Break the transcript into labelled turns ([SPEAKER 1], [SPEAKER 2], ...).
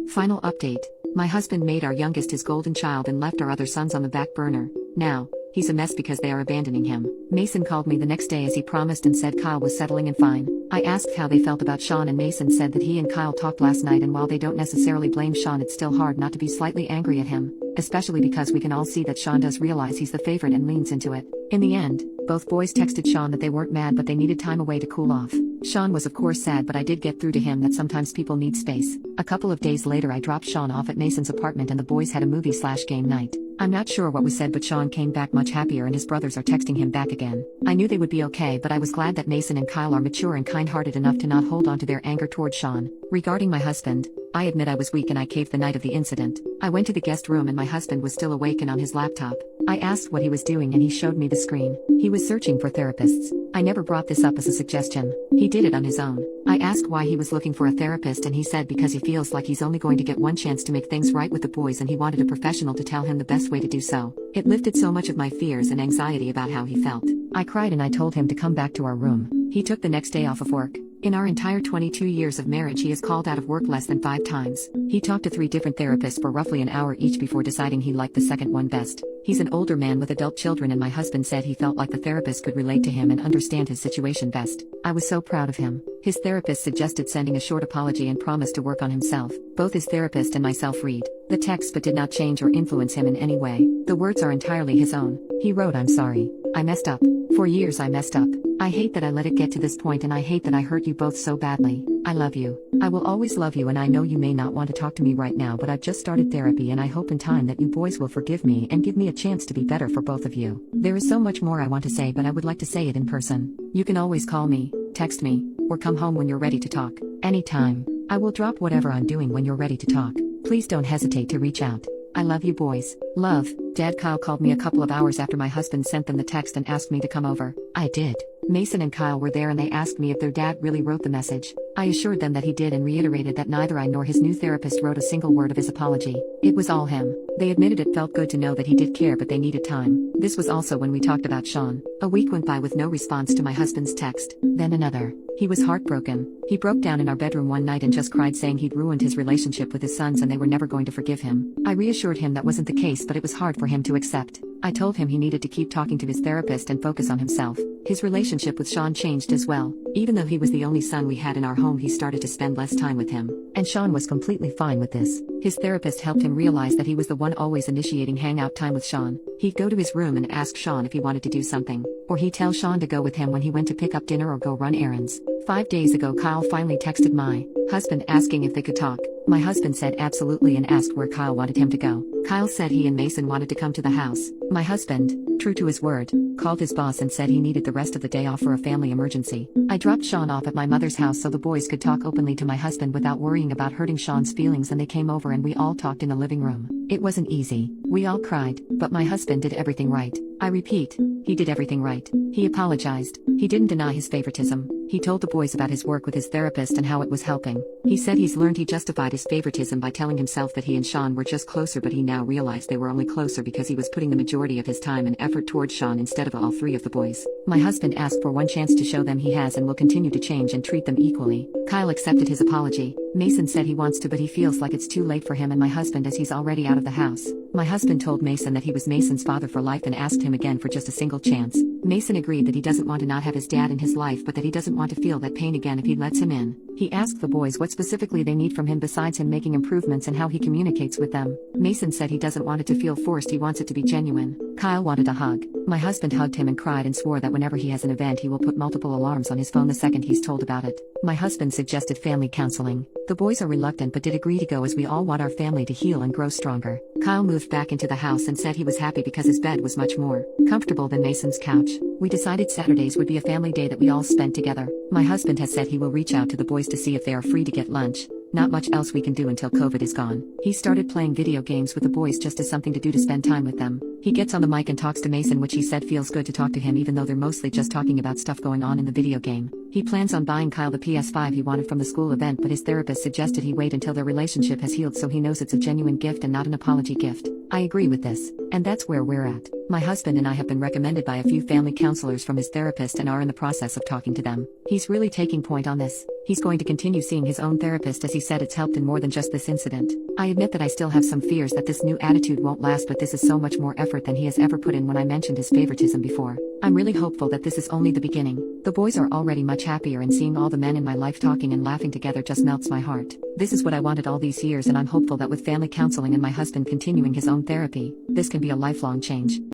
[SPEAKER 1] Final update. My husband made our youngest his golden child and left our other sons on the back burner. Now, he's a mess because they are abandoning him. Mason called me the next day as he promised and said Kyle was settling and fine. I asked how they felt about Sean and Mason said that he and Kyle talked last night and while they don't necessarily blame Sean it's still hard not to be slightly angry at him, especially because we can all see that Sean does realize he's the favorite and leans into it. In the end, both boys texted Sean that they weren't mad but they needed time away to cool off. Sean was of course sad but I did get through to him that sometimes people need space. A couple of days later I dropped Sean off at Mason's apartment and the boys had a movie/game night. I'm not sure what was said but Sean came back much happier and his brothers are texting him back again. I knew they would be okay but I was glad that Mason and Kyle are mature and kind-hearted enough to not hold on to their anger toward Sean. Regarding my husband, I admit I was weak and I caved the night of the incident. I went to the guest room and my husband was still awake and on his laptop. I asked what he was doing and he showed me the screen. He was searching for therapists. I never brought this up as a suggestion. He did it on his own. I asked why he was looking for a therapist and he said because he feels like he's only going to get one chance to make things right with the boys and he wanted a professional to tell him the best way to do so. It lifted so much of my fears and anxiety about how he felt. I cried and I told him to come back to our room. He took the next day off of work. In our entire 22 years of marriage he has called out of work less than 5 times. He talked to 3 different therapists for roughly an hour each before deciding he liked the second one best. He's an older man with adult children and my husband said he felt like the therapist could relate to him and understand his situation best. I was so proud of him. His therapist suggested sending a short apology and promised to work on himself. Both his therapist and myself read the text but did not change or influence him in any way. The words are entirely his own. He wrote, "I'm sorry. I messed up. For years I messed up. I hate that I let it get to this point and I hate that I hurt you both so badly. I love you. I will always love you and I know you may not want to talk to me right now but I've just started therapy and I hope in time that you boys will forgive me and give me a chance to be better for both of you. There is so much more I want to say but I would like to say it in person. You can always call me, text me, or come home when you're ready to talk. Anytime. I will drop whatever I'm doing when you're ready to talk. Please don't hesitate to reach out. I love you boys. Love, Dad." Kyle called me a couple of hours after my husband sent them the text and asked me to come over. I did. Mason and Kyle were there and they asked me if their dad really wrote the message. I assured them that he did and reiterated that neither I nor his new therapist wrote a single word of his apology. It was all him. They admitted it felt good to know that he did care but they needed time. This was also when we talked about Sean. A week went by with no response to my husband's text. Then another. He was heartbroken. He broke down in our bedroom one night and just cried saying he'd ruined his relationship with his sons and they were never going to forgive him. I reassured him that wasn't the case but it was hard for him to accept. I told him he needed to keep talking to his therapist and focus on himself. His relationship with Sean changed as well. Even though he was the only son we had in our home he started to spend less time with him. And Sean was completely fine with this. His therapist helped him realize that he was the one always initiating hangout time with Sean. He'd go to his room and ask Sean if he wanted to do something. Or he'd tell Sean to go with him when he went to pick up dinner or go run errands. 5 days ago Kyle finally texted my husband asking if they could talk. My husband said absolutely and asked where Kyle wanted him to go. Kyle said he and Mason wanted to come to the house. My husband, true to his word, called his boss and said he needed the rest of the day off for a family emergency. I dropped Sean off at my mother's house so the boys could talk openly to my husband without worrying about hurting Sean's feelings and they came over and we all talked in the living room. It wasn't easy. We all cried, but my husband did everything right. I repeat, he did everything right. He apologized. He didn't deny his favoritism. He told the boys about his work with his therapist and how it was helping. He said he's learned he justified his favoritism by telling himself that he and Sean were just closer but he now realized they were only closer because he was putting the majority of his time and effort towards Sean instead of all 3 of the boys. My husband asked for one chance to show them he has and will continue to change and treat them equally. Kyle accepted his apology. Mason said he wants to but he feels like it's too late for him and my husband as he's already out of the house. My husband told Mason that he was Mason's father for life and asked him again for just a single chance. Mason agreed that he doesn't want to not have his dad in his life but that he doesn't want to feel that pain again if he lets him in. He asked the boys what specifically they need from him besides him making improvements and how he communicates with them. Mason said he doesn't want it to feel forced, he wants it to be genuine. Kyle wanted a hug. My husband hugged him and cried and swore that whenever he has an event he will put multiple alarms on his phone the second he's told about it. My husband suggested family counseling. The boys are reluctant but did agree to go as we all want our family to heal and grow stronger. Kyle moved back into the house and said he was happy because his bed was much more comfortable than Mason's couch. We decided Saturdays would be a family day that we all spent together. My husband has said he will reach out to the boys to see if they are free to get lunch. Not much else we can do until COVID is gone. He started playing video games with the boys just as something to do to spend time with them. He gets on the mic and talks to Mason, which he said feels good to talk to him even though they're mostly just talking about stuff going on in the video game. He plans on buying Kyle the PS5 he wanted from the school event but his therapist suggested he wait until their relationship has healed so he knows it's a genuine gift and not an apology gift. I agree with this, and that's where we're at. My husband and I have been recommended by a few family counselors from his therapist and are in the process of talking to them. He's really taking point on this. He's going to continue seeing his own therapist as he said it's helped in more than just this incident. I admit that I still have some fears that this new attitude won't last, but this is so much more effort than he has ever put in when I mentioned his favoritism before. I'm really hopeful that this is only the beginning. The boys are already much happier, and seeing all the men in my life talking and laughing together just melts my heart. This is what I wanted all these years, and I'm hopeful that with family counseling and my husband continuing his own therapy, this can be a lifelong change.